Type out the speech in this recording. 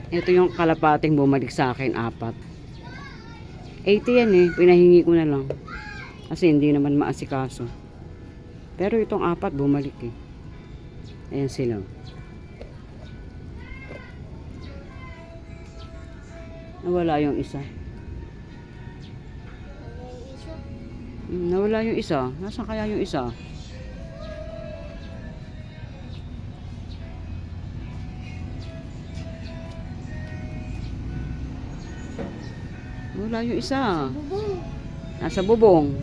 Ito yung kalapating bumalik sa akin, 4. 80 yan eh, pinahingi ko na lang. Kasi hindi naman maasikaso. Pero itong 4 bumalik eh. Ayan sila. Nawala yung isa. Nawala yung isa. Nasaan kaya yung isa? Wala yung isa. Nasa bubong.